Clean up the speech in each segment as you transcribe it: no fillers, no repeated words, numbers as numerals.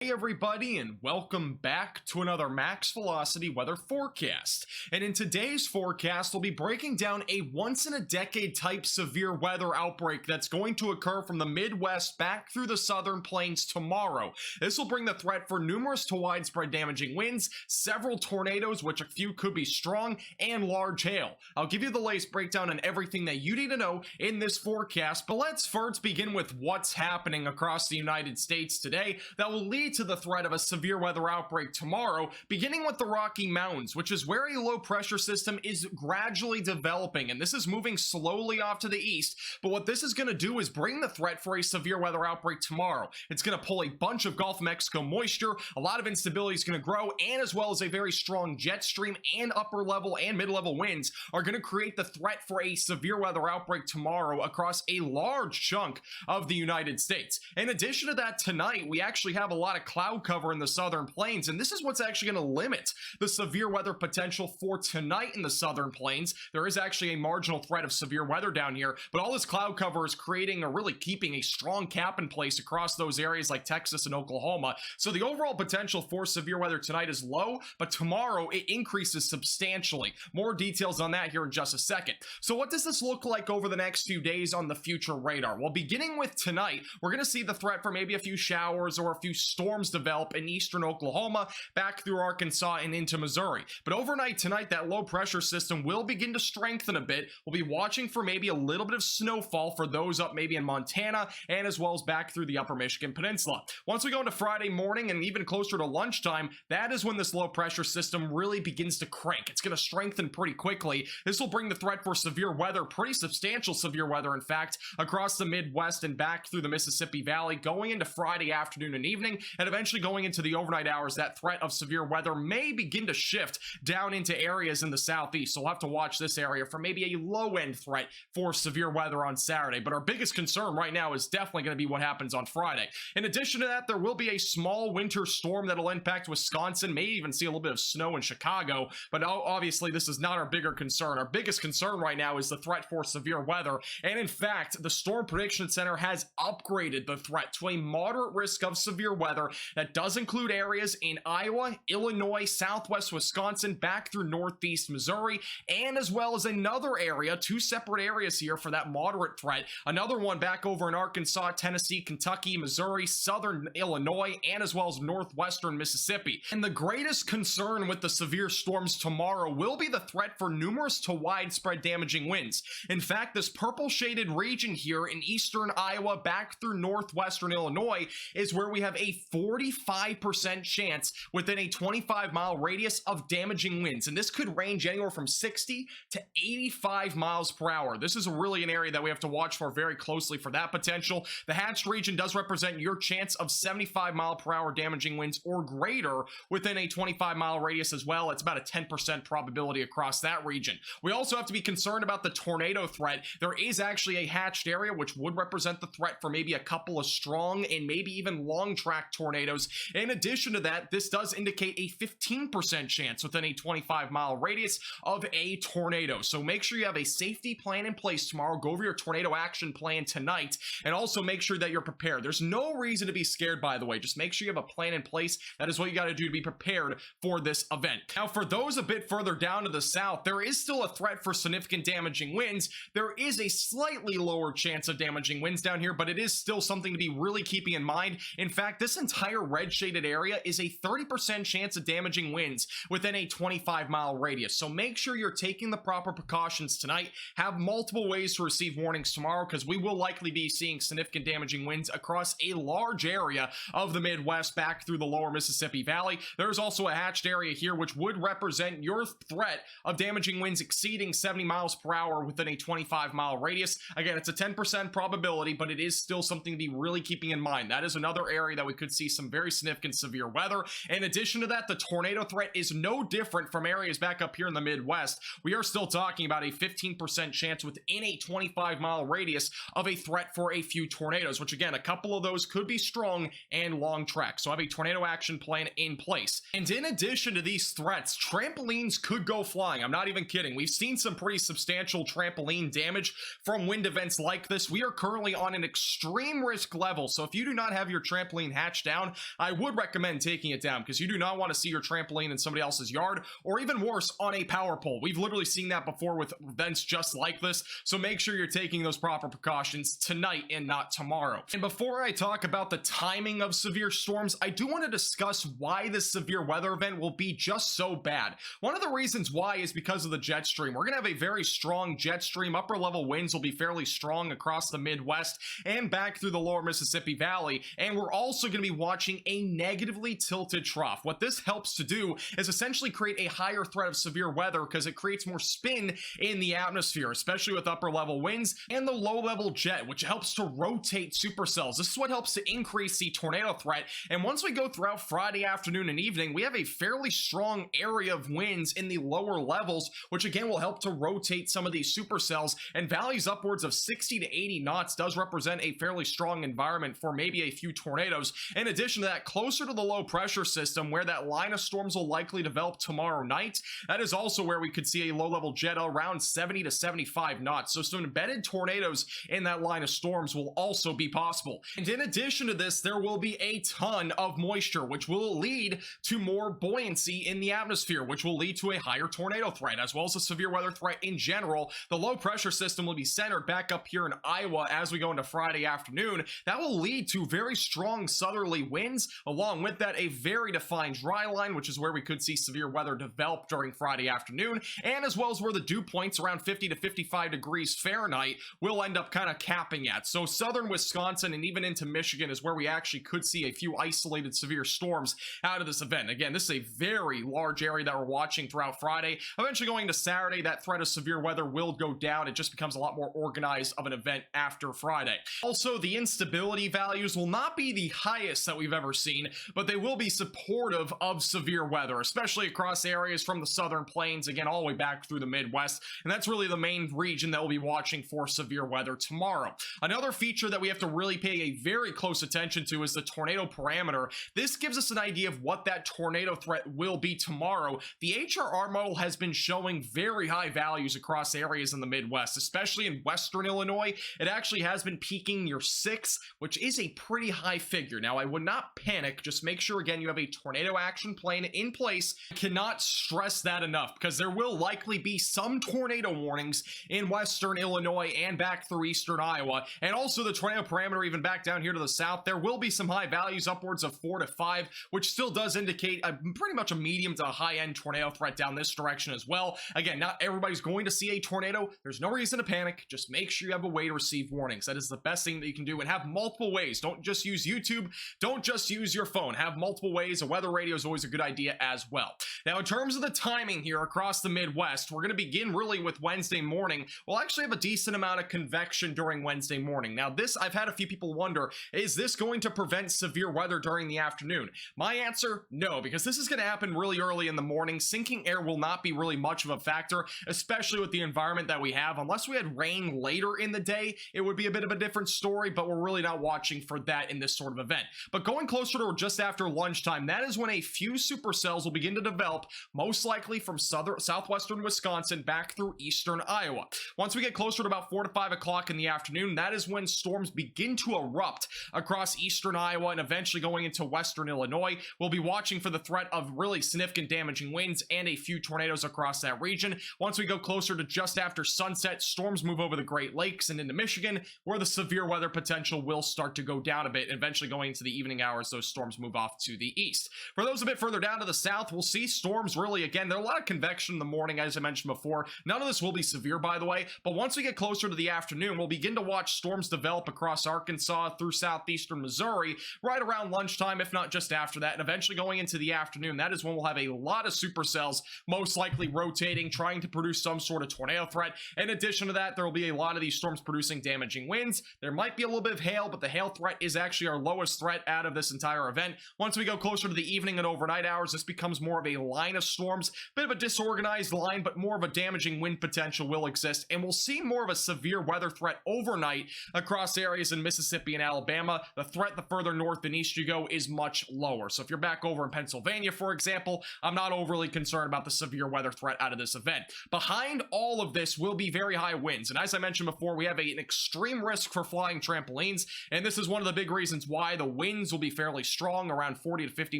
Hey everybody, and welcome back to another Max Velocity weather forecast. And in today's forecast, we'll be breaking down a once-in-a-decade type severe weather outbreak that's going to occur from the Midwest back through the southern plains tomorrow. This will bring the threat for numerous to widespread damaging winds, several tornadoes, which a few could be strong, and large hail. I'll give you the latest breakdown on everything that you need to know in this forecast, but let's first begin with what's happening across the United States today that will lead to the threat of a severe weather outbreak tomorrow, beginning with the Rocky Mountains, which is where a low pressure system is gradually developing, and this is moving slowly off to the east. But what this is going to do is bring the threat for a severe weather outbreak tomorrow. It's going to pull a bunch of Gulf of Mexico moisture, a lot of instability is going to grow, and as well as a very strong jet stream and upper level and mid-level winds are going to create the threat for a severe weather outbreak tomorrow across a large chunk of the United States. In addition to that, tonight we actually have a lot of cloud cover in the southern plains, and this is what's actually going to limit the severe weather potential for tonight in the southern plains. There is actually a marginal threat of severe weather down here, but all this cloud cover is creating or really keeping a strong cap in place across those areas like Texas and Oklahoma. So the overall potential for severe weather tonight is low, but tomorrow it increases substantially. More details on that here in just a second. So what does this look like over the next few days on the future radar? Well, beginning with tonight, we're going to see the threat for maybe a few showers or a few storms develop in eastern Oklahoma, back through Arkansas and into Missouri. But overnight tonight, that low pressure system will begin to strengthen a bit. We'll be watching for maybe a little bit of snowfall for those up maybe in Montana and as well as back through the upper Michigan Peninsula. Once we go into Friday morning and even closer to lunchtime, that is when this low pressure system really begins to crank. It's going to strengthen pretty quickly. This will bring the threat for severe weather, pretty substantial severe weather in fact, across the Midwest and back through the Mississippi Valley going into Friday afternoon and evening, and eventually going into the overnight hours. That threat of severe weather may begin to shift down into areas in the southeast. So we'll have to watch this area for maybe a low-end threat for severe weather on Saturday. But our biggest concern right now is definitely going to be what happens on Friday. In addition to that, there will be a small winter storm that'll impact Wisconsin, may even see a little bit of snow in Chicago, but obviously this is not our bigger concern. Our biggest concern right now is the threat for severe weather, and in fact, the Storm Prediction Center has upgraded the threat to a moderate risk of severe weather that does include areas in Iowa, Illinois, southwest Wisconsin, back through northeast Missouri, and as well as another area, two separate areas here for that moderate threat. Another one back over in Arkansas, Tennessee, Kentucky, Missouri, southern Illinois, and as well as northwestern Mississippi. And the greatest concern with the severe storms tomorrow will be the threat for numerous to widespread damaging winds. In fact, this purple shaded region here in eastern Iowa back through northwestern Illinois is where we have a 45% chance within a 25-mile radius of damaging winds, and this could range anywhere from 60 to 85 miles per hour. This is really an area that we have to watch for very closely for that potential. The hatched region does represent your chance of 75 mile per hour damaging winds or greater within a 25-mile radius as well. It's about a 10% probability across that region. We also have to be concerned about the tornado threat. There is actually a hatched area which would represent the threat for maybe a couple of strong and maybe even long track tornadoes. In addition to that, this does indicate a 15% chance within a 25-mile radius of a tornado. So make sure you have a safety plan in place tomorrow. Go over your tornado action plan tonight, and also make sure that you're prepared. There's no reason to be scared, by the way. Just make sure you have a plan in place. That is what you got to do to be prepared for this event. Now, for those a bit further down to the south, there is still a threat for significant damaging winds. There is a slightly lower chance of damaging winds down here, but it is still something to be really keeping in mind. In fact, this entire red shaded area is a 30% chance of damaging winds within a 25-mile radius. So make sure you're taking the proper precautions tonight. Have multiple ways to receive warnings tomorrow, because we will likely be seeing significant damaging winds across a large area of the Midwest back through the lower Mississippi Valley. There's also a hatched area here which would represent your threat of damaging winds exceeding 70 miles per hour within a 25-mile radius. Again, it's a 10% probability, but it is still something to be really keeping in mind. That is another area that we could see some very significant severe weather. In addition to that, the tornado threat is no different from areas back up here in the Midwest. We are still talking about a 15% chance within a 25-mile radius of a threat for a few tornadoes, which again, a couple of those could be strong and long track. So have a tornado action plan in place. And in addition to these threats, trampolines could go flying. I'm not even kidding. We've seen some pretty substantial trampoline damage from wind events like this. We are currently on an extreme risk level. So if you do not have your trampoline hatched down, I would recommend taking it down because you do not want to see your trampoline in somebody else's yard, or even worse, on a power pole. We've literally seen that before with events just like this, so make sure you're taking those proper precautions tonight and not tomorrow. And before I talk about the timing of severe storms, I do want to discuss why this severe weather event will be just so bad. One of the reasons why is because of the jet stream. We're going to have a very strong jet stream. Upper level winds will be fairly strong across the Midwest and back through the lower Mississippi Valley, and we're also going to be watching a negatively tilted trough. What this helps to do is essentially create a higher threat of severe weather because it creates more spin in the atmosphere, especially with upper level winds and the low level jet, which helps to rotate supercells. This is what helps to increase the tornado threat. And once we go throughout Friday afternoon and evening, we have a fairly strong area of winds in the lower levels, which again will help to rotate some of these supercells, and values upwards of 60 to 80 knots does represent a fairly strong environment for maybe a few tornadoes. In addition to that, closer to the low pressure system where that line of storms will likely develop tomorrow night, that is also where we could see a low level jet around 70 to 75 knots. So some embedded tornadoes in that line of storms will also be possible. And in addition to this, there will be a ton of moisture, which will lead to more buoyancy in the atmosphere, which will lead to a higher tornado threat, as well as a severe weather threat in general. The low pressure system will be centered back up here in Iowa as we go into Friday afternoon. That will lead to very strong southerly winds. Along with that, a very defined dry line, which is where we could see severe weather develop during Friday afternoon, and as well as where the dew points around 50 to 55 degrees Fahrenheit will end up kind of capping at. So southern Wisconsin and even into Michigan is where we actually could see a few isolated severe storms out of this event. Again, this is a very large area that we're watching throughout Friday. Eventually going to Saturday, that threat of severe weather will go down. It just becomes a lot more organized of an event after Friday. Also, the instability values will not be the highest that we've ever seen, but they will be supportive of severe weather, especially across areas from the southern plains, again, all the way back through the Midwest. And that's really the main region that we'll be watching for severe weather tomorrow. Another feature that we have to really pay a very close attention to is the tornado parameter. This gives us an idea of what that tornado threat will be tomorrow. The HRR model has been showing very high values across areas in the Midwest, especially in western Illinois. It actually has been peaking near 6, which is a pretty high figure. Now, I would not panic. Just make sure, again, you have a tornado action plan in place. I cannot stress that enough because there will likely be some tornado warnings in western Illinois and back through eastern Iowa. And also the tornado parameter, even back down here to the south, there will be some high values upwards of 4 to 5, which still does indicate pretty much a medium to high-end tornado threat down this direction as well. Again, not everybody's going to see a tornado. There's no reason to panic. Just make sure you have a way to receive warnings. That is the best thing that you can do, and have multiple ways. Don't just use YouTube. Don't just use your phone. Have multiple ways. A weather radio is always a good idea as well. Now, in terms of the timing here across the Midwest, we're going to begin really with Wednesday morning. We'll actually have a decent amount of convection during Wednesday morning. Now, this, I've had a few people wonder, is this going to prevent severe weather during the afternoon? My answer, no, because this is going to happen really early in the morning. Sinking air will not be really much of a factor, especially with the environment that we have. Unless we had rain later in the day, it would be a bit of a different story, but we're really not watching for that in this sort of event. But going closer to just after lunchtime, that is when a few supercells will begin to develop, most likely from southwestern Wisconsin back through eastern Iowa. Once we get closer to about 4 to 5 o'clock in the afternoon, that is when storms begin to erupt across eastern Iowa and eventually going into western Illinois. We'll be watching for the threat of really significant damaging winds and a few tornadoes across that region. Once we go closer to just after sunset, storms move over the Great Lakes and into Michigan, where the severe weather potential will start to go down a bit, and eventually going into the evening hours, those storms move off to the east. For those a bit further down to the south, we'll see storms really, again, there's a lot of convection in the morning, as I mentioned before. None of this will be severe, by the way, but once we get closer to the afternoon, we'll begin to watch storms develop across Arkansas through southeastern Missouri right around lunchtime, if not just after that, and eventually going into the afternoon. That is when we'll have a lot of supercells, most likely rotating, trying to produce some sort of tornado threat. In addition to that, there will be a lot of these storms producing damaging winds. There might be a little bit of hail, but the hail threat is actually our lowest threat out of this entire event. Once we go closer to the evening and overnight hours, this becomes more of a line of storms, bit of a disorganized line, but more of a damaging wind potential will exist, and we'll see more of a severe weather threat overnight across areas in Mississippi and Alabama. The threat the further north and east you go is much lower. So if you're back over in Pennsylvania, for example, I'm not overly concerned about the severe weather threat out of this event. Behind all of this will be very high winds, and as I mentioned before, we have an extreme risk for flying trampolines, and this is one of the big reasons why the winds winds will be fairly strong, around 40 to 50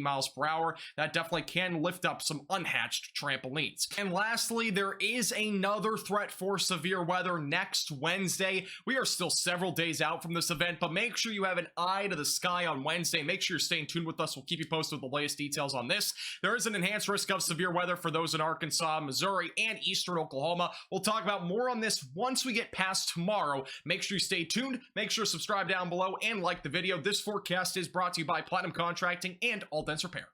miles per hour. That definitely can lift up some unhatched trampolines. And lastly, there is another threat for severe weather next Wednesday. We are still several days out from this event, but make sure you have an eye to the sky on Wednesday. Make sure you're staying tuned with us. We'll keep you posted with the latest details on this. There is an enhanced risk of severe weather for those in Arkansas, Missouri, and eastern Oklahoma. We'll talk about more on this once we get past tomorrow. Make sure you stay tuned. Make sure to subscribe down below and like the video. This forecast is brought to you by Platinum Contracting and All Dense Repair.